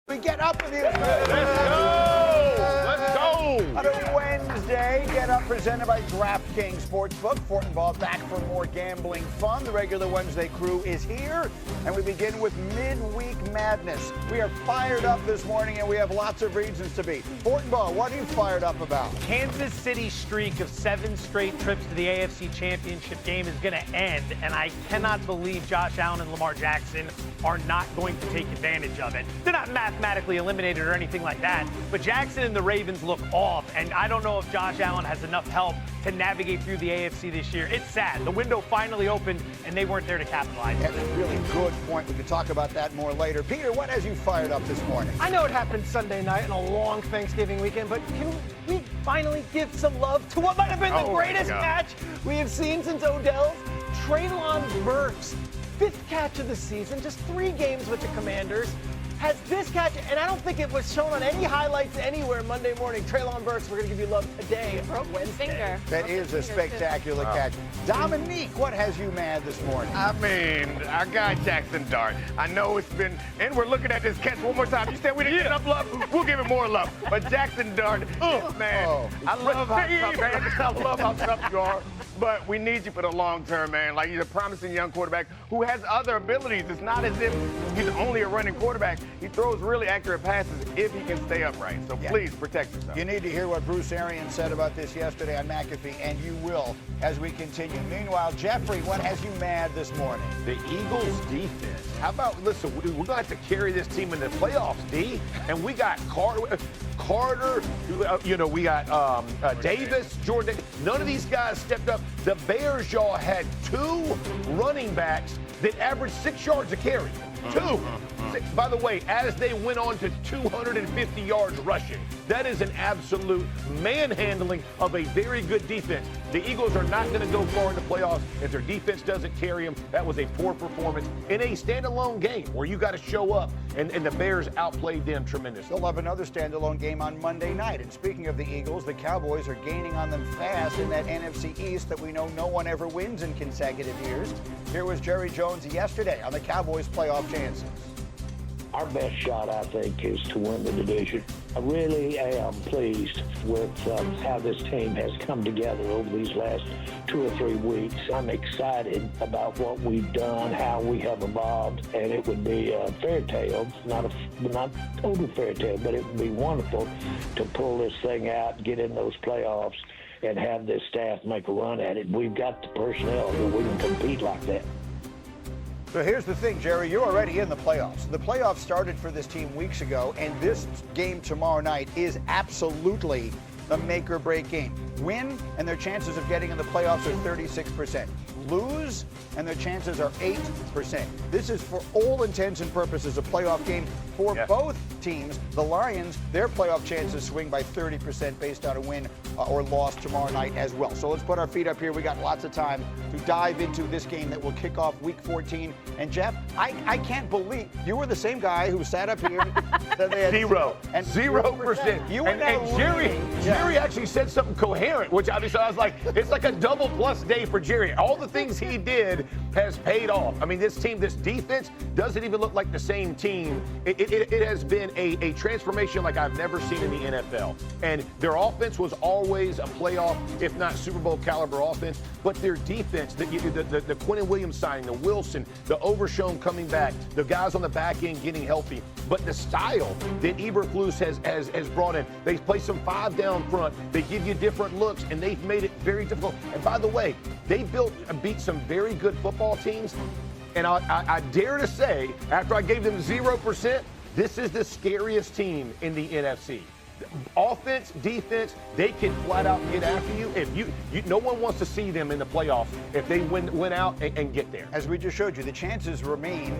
We get up with you. Let's go! Let's go! On a Wednesday, Get Up presented by DraftKings Sportsbook. Fortenbaugh back for more gambling fun. The regular Wednesday crew is here, and we begin with midweek madness. We are fired up this morning, and we have lots of reasons to be. Fortenbaugh, what are you fired up about? Kansas City's streak of 7 straight trips to the AFC Championship game is going to end, and I cannot believe Josh Allen and Lamar Jackson are not going to take advantage of it. They're not mathematically eliminated or anything like that, but Jackson and the Ravens look off, and I don't know if Josh Allen has enough help to navigate through the AFC this year. It's sad. The window finally opened, and they weren't there to capitalize. That's a really good point. We can talk about that more later. Peter, what has you fired up this morning? I know it happened Sunday night in a long Thanksgiving weekend, but can we finally give some love to what might have been the greatest match we have seen since Odell's? Treylon Burks, 5th catch of the season, just 3 games with the Commanders, has this catch, and I don't think it was shown on any highlights anywhere Monday morning. Treylon Burks, we're going to give you love today. Finger. That is a spectacular catch. Dominique, what has you mad this morning? I mean, our guy Jackson Dart. I know it's been, and we're looking at this catch one more time. You said we didn't get enough love. We'll give it more love. But Jackson Dart, man, I love how tough you are. But we need you for the long term, man. Like, he's a promising young quarterback who has other abilities. It's not as if he's only a running quarterback. He throws really accurate passes if he can stay upright. So please protect yourself. You need to hear what Bruce Arians said about this yesterday on McAfee, and you will as we continue. Meanwhile, Jeffrey, what has you mad this morning? The Eagles' defense. How about, listen, we're going to have to carry this team in the playoffs, D. And we got Carter, we got Davis, Jordan. None of these guys stepped up. The Bears, y'all, had 2 running backs that averaged 6 yards a carry. 2. By the way, as they went on to 250 yards rushing, that is an absolute manhandling of a very good defense. The Eagles are not going to go far in the playoffs if their defense doesn't carry them. That was a poor performance in a standalone game where you got to show up, and the Bears outplayed them tremendously. They'll have another standalone game on Monday night. And speaking of the Eagles, the Cowboys are gaining on them fast in that NFC East that we know no one ever wins in consecutive years. Here was Jerry Jones yesterday on the Cowboys' playoff chances. Our best shot, I think, is to win the division. I really am pleased with how this team has come together over these last 2 or 3 weeks. I'm excited about what we've done, how we have evolved, and it would be a fairy tale, not total fairy tale, but it would be wonderful to pull this thing out, get in those playoffs, and have this staff make a run at it. We've got the personnel that we can compete like that. So here's the thing, Jerry, you're already in the playoffs. The playoffs started for this team weeks ago, and this game tomorrow night is absolutely a make or break game. Win, and their chances of getting in the playoffs are 36%. Lose, and their chances are 8%. This is, for all intents and purposes, a playoff game for both teams. The Lions, their playoff chances swing by 30% based on a win or loss tomorrow night as well. So let's put our feet up here. We got lots of time to dive into this game that will kick off Week 14. And Jeff, I can't believe you were the same guy who sat up here. That they had 0%. You were and Jerry actually said something coherent, which obviously I was like, it's like a double plus day for Jerry. All the things he did has paid off. I mean, this team, this defense doesn't even look like the same team. It has been a transformation like I've never seen in the NFL. And their offense was always a playoff, if not Super Bowl caliber offense. But their defense, the Quinnen Williams signing, the Wilson, the Overshown coming back, the guys on the back end getting healthy. But the style that Eberflus has brought in, they play some 5 down front. They give you different looks, and they've made it very difficult. And by the way, they beat some very good football teams. And I dare to say, after I gave them 0%, this is the scariest team in the NFC. Offense, defense, they can flat out get after you. If no one wants to see them in the playoffs if they win out and get there. As we just showed you, the chances remain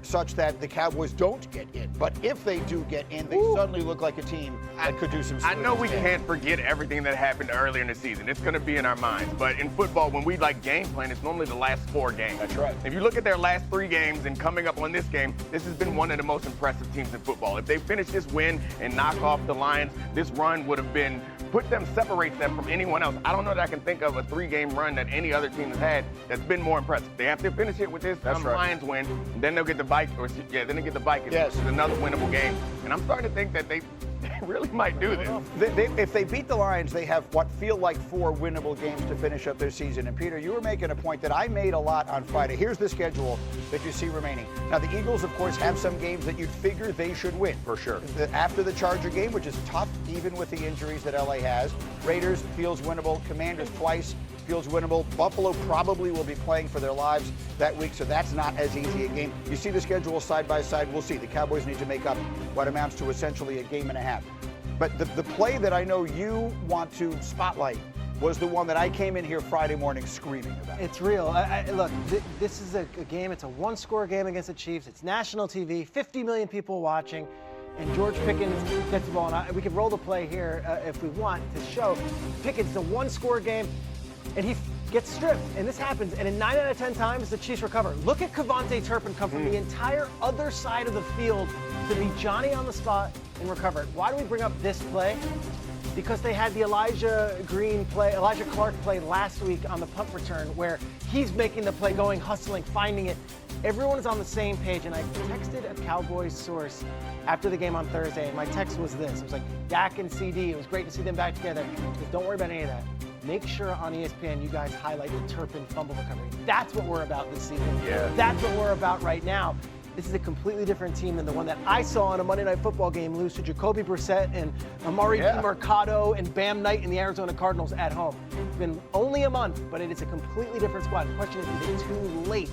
such that the Cowboys don't get in. But if they do get in, they suddenly look like a team that could do some I know we damage. can't forget everything that happened earlier in the season. It's going to be in our minds. But in football, when we game plan, it's normally the last 4 games. That's right. If you look at their last 3 games and coming up on this game, this has been one of the most impressive teams in football. If they finish this win and knock off the Lions, this run would have been separates them from anyone else. I don't know that I can think of a 3-game run that any other team has had that's been more impressive. They have to finish it with this Lions win, then they'll get the bye Vikings. Then they get the Vikings, Yes. which is another winnable game. And I'm starting to think that they really might do this. If they beat the Lions, they have what feel like 4 winnable games to finish up their season. And Peter, you were making a point that I made a lot on Friday. Here's the schedule that you see remaining. Now, the Eagles, of course, have some games that you'd figure they should win. For sure. After the Charger game, which is tough, even with the injuries that LA has. Raiders feels winnable. Commanders twice feels winnable. Buffalo probably will be playing for their lives that week, so that's not as easy a game. You see the schedule side by side. We'll see. The Cowboys need to make up what amounts to essentially a game and a half. But the play that I know you want to spotlight was the one that I came in here Friday morning screaming about. It's real. Look, this is a game. It's a one-score game against the Chiefs. It's national TV, 50 million people watching, and George Pickens gets the ball. And we can roll the play here if we want to show. Pickens, it's a one-score game, and he gets stripped. And this happens, and in 9 out of 10 times, the Chiefs recover. Look at Kevontae Turpin come from the entire other side of the field to be Johnny on the spot and recover it. Why do we bring up this play? Because they had the Elijah Clark play last week on the punt return where he's making the play, going, hustling, finding it. Everyone is on the same page, and I texted a Cowboys source after the game on Thursday, and my text was this. It was like, Dak and CD, it was great to see them back together. Just don't worry about any of that. Make sure on ESPN you guys highlight the Turpin fumble recovery. That's what we're about this season. Yeah. That's what we're about right now. This is a completely different team than the one that I saw in a Monday Night Football game lose to Jacoby Brissett and Amari Mercado and Bam Knight and the Arizona Cardinals at home. It's been only a month, but it is a completely different squad. The question is it too late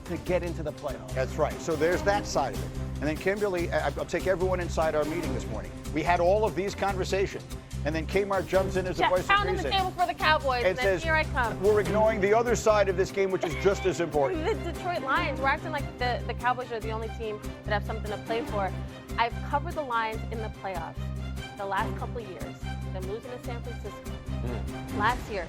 to get into the playoffs? That's right. So there's that side of it. And then Kimberly, I'll take everyone inside our meeting this morning. We had all of these conversations. And then Kmart jumps in as the voice of pounding reason. the table for the Cowboys, and then says, here I come. We're ignoring the other side of this game, which is just as important. The Detroit Lions, we're acting like the Cowboys are the only team that have something to play for. I've covered the Lions in the playoffs the last couple of years. Them losing to San Francisco. Last year,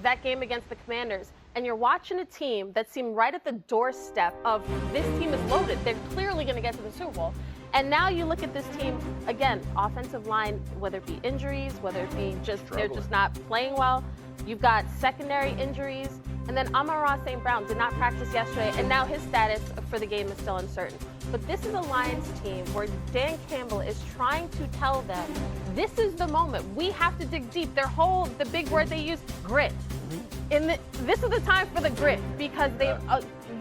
that game against the Commanders. And you're watching a team that seemed right at the doorstep of this team is loaded. They're clearly going to get to the Super Bowl. And now you look at this team, again, offensive line, whether it be injuries, whether it be just they're just not playing well. You've got secondary injuries. And then Amon-Ra St. Brown did not practice yesterday, and now his status for the game is still uncertain. But this is a Lions team where Dan Campbell is trying to tell them, this is the moment. We have to dig deep. The big word they use, grit. This is the time for the grit because they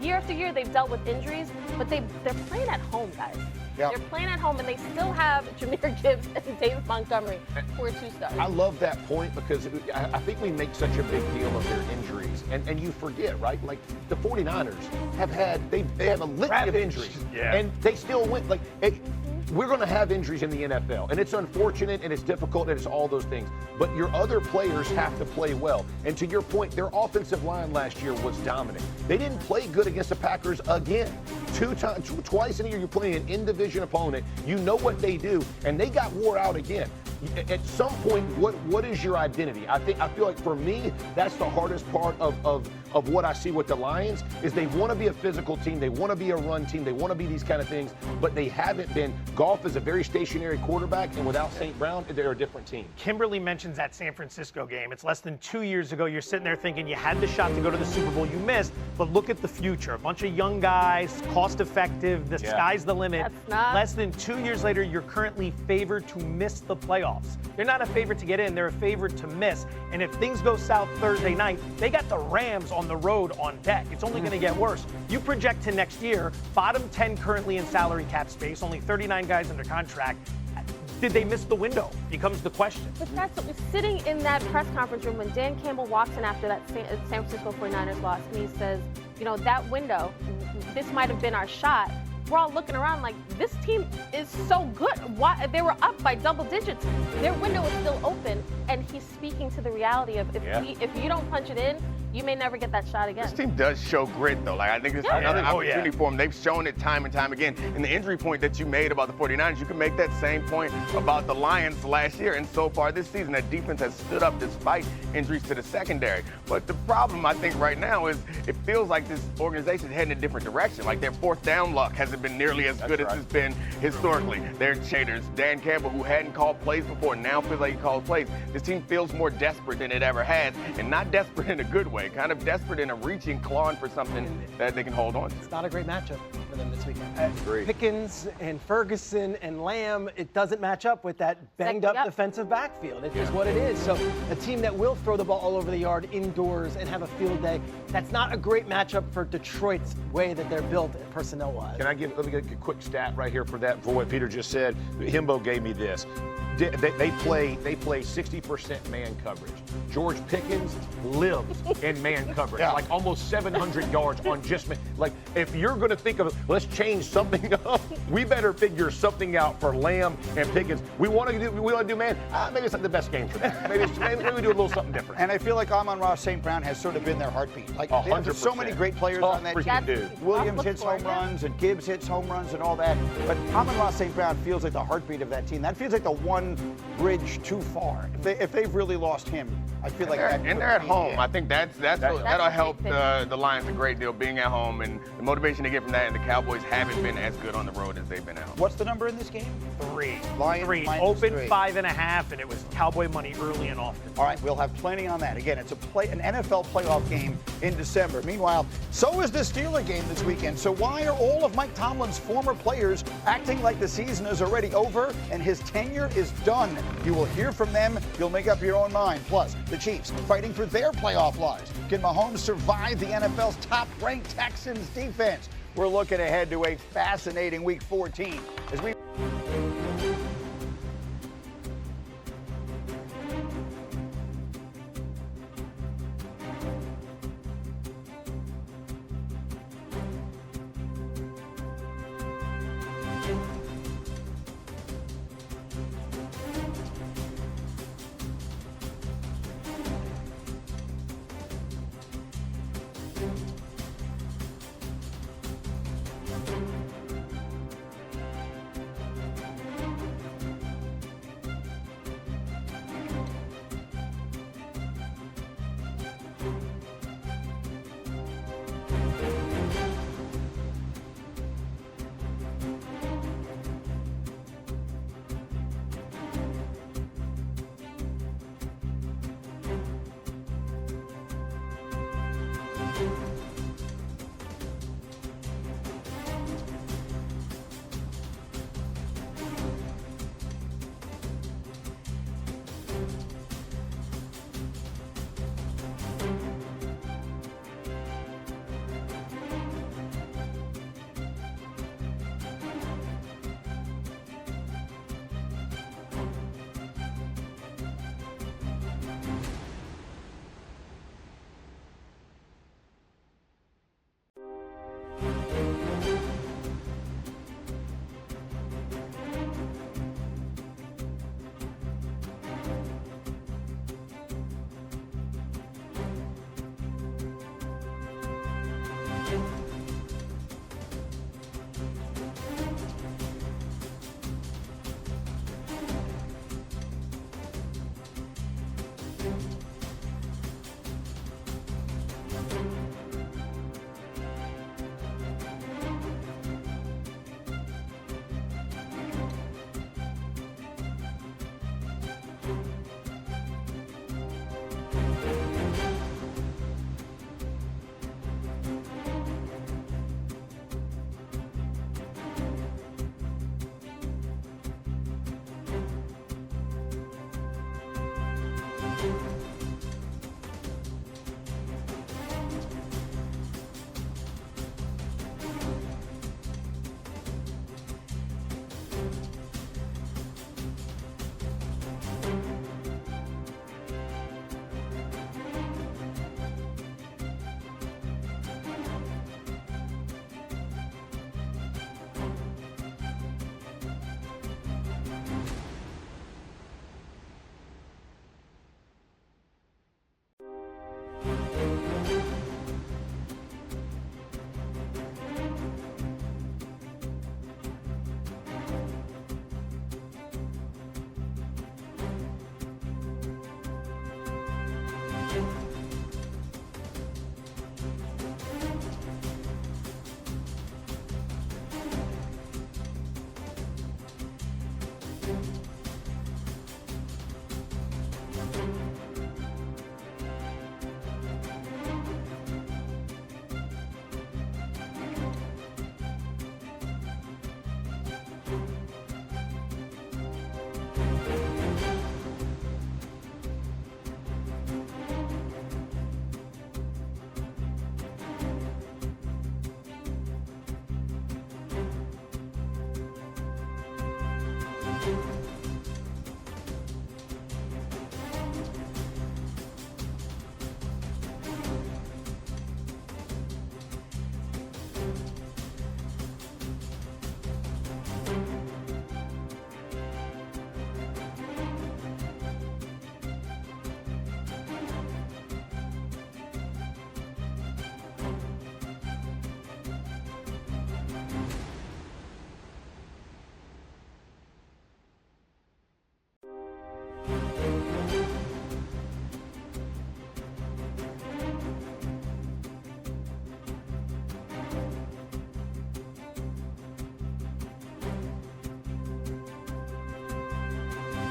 year after year they've dealt with injuries, but they're playing at home, guys. Yep. They're playing at home, and they still have Jahmyr Gibbs and David Montgomery, who are 2-stars. I love that point because I think we make such a big deal of their injuries, and you forget, right? Like the 49ers have a litany of injuries, and they still win. Like we're going to have injuries in the NFL, and it's unfortunate, and it's difficult, and it's all those things. But your other players have to play well. And to your point, their offensive line last year was dominant. They didn't play good against the Packers again. Twice in a year, you're playing an in-division opponent. You know what they do, and they got wore out again. At some point, what is your identity? I feel like for me, that's the hardest part of what I see with the Lions is they want to be a physical team, they want to be a run team, they want to be these kind of things, but they haven't been. Goff is a very stationary quarterback, and without St. Brown, they're a different team. Kimberly mentions that San Francisco game. It's less than 2 years ago. You're sitting there thinking you had the shot to go to the Super Bowl. You missed, but look at the future. A bunch of young guys, cost-effective. The sky's the limit. That's not. Less than 2 years later, you're currently favored to miss the playoffs. They're not a favorite to get in. They're a favorite to miss. And if things go south Thursday night, they got the Rams on the road on deck. It's only going to get worse. You project to next year, bottom 10 currently in salary cap space, only 39 guys under contract. Did they miss the window? Becomes the question. But that's what was sitting in that press conference room when Dan Campbell walks in after that San Francisco 49ers loss, and he says, that window, this might have been our shot. We're all looking around like, this team is so good. Why? They were up by double digits. Their window is still open, and he's speaking to the reality of if you don't punch it in, you may never get that shot again. This team does show grit, though. Like I think it's another opportunity for them. They've shown it time and time again. And the injury point that you made about the 49ers, you can make that same point about the Lions last year. And so far this season, that defense has stood up despite injuries to the secondary. But the problem, I think, right now is it feels like this organization is heading in a different direction. Like their fourth down luck hasn't been nearly as good as it's been historically. Their cheaters, Dan Campbell, who hadn't called plays before, now feels like he calls plays. This team feels more desperate than it ever has, and not desperate in a good way. Kind of desperate in a reaching, clawing for something that they can hold on to. It's not a great matchup. for them this weekend. Agreed. Pickens and Ferguson and Lamb, it doesn't match up with that banged-up Yep. defensive backfield. It's just what it is. So a team that will throw the ball all over the yard indoors and have a field day, that's not a great matchup for Detroit's way that they're built personnel-wise. Let me get a quick stat right here for that, for what Peter just said. Himbo gave me this. They play 60% man coverage. George Pickens lives in man coverage, like almost 700 yards on just man. Like, if you're going to think of, let's change something up, we better figure something out for Lamb and Pickens. We want to do man. Maybe it's not the best game for that. Maybe we do a little something different. And I feel like Amon-Ra St. Brown has sort of been their heartbeat. Like, there's so many great players Tough on that freaking team. dude. Williams hits home runs and Gibbs hits home runs and all that. But Amon-Ra St. Brown feels like the heartbeat of that team. That feels like the one bridge too far. If they've really lost him, I feel like that. And they're at home. I think that'll help the Lions a great deal, being at home, and the motivation they get from that. And the Cowboys haven't been as good on the road as they've been at home. What's the number in this game? 3. Lions 3. minus Open 3. 5.5, and it was Cowboy money early and often. All right, we'll have plenty on that. Again, it's an NFL playoff game in December. Meanwhile, so is the Steeler game this weekend. So why are all of Mike Tomlin's former players acting like the season is already over and his tenure is done? You will hear from them. You'll make up your own mind. Plus, the Chiefs fighting for their playoff lives. Can Mahomes survive the NFL's top-ranked Texans defense? We're looking ahead to a fascinating Week 14 as we...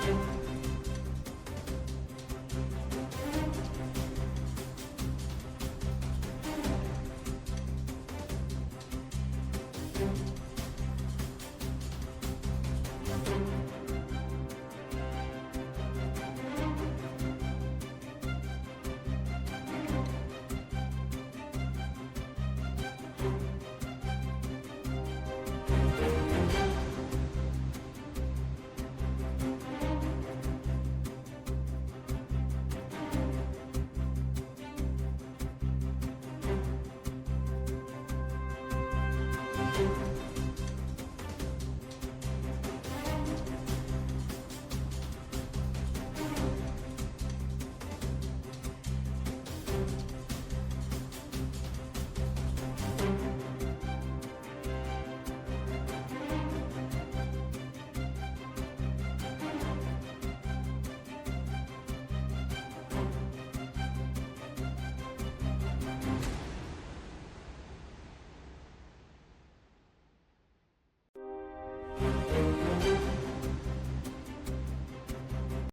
Cowboys.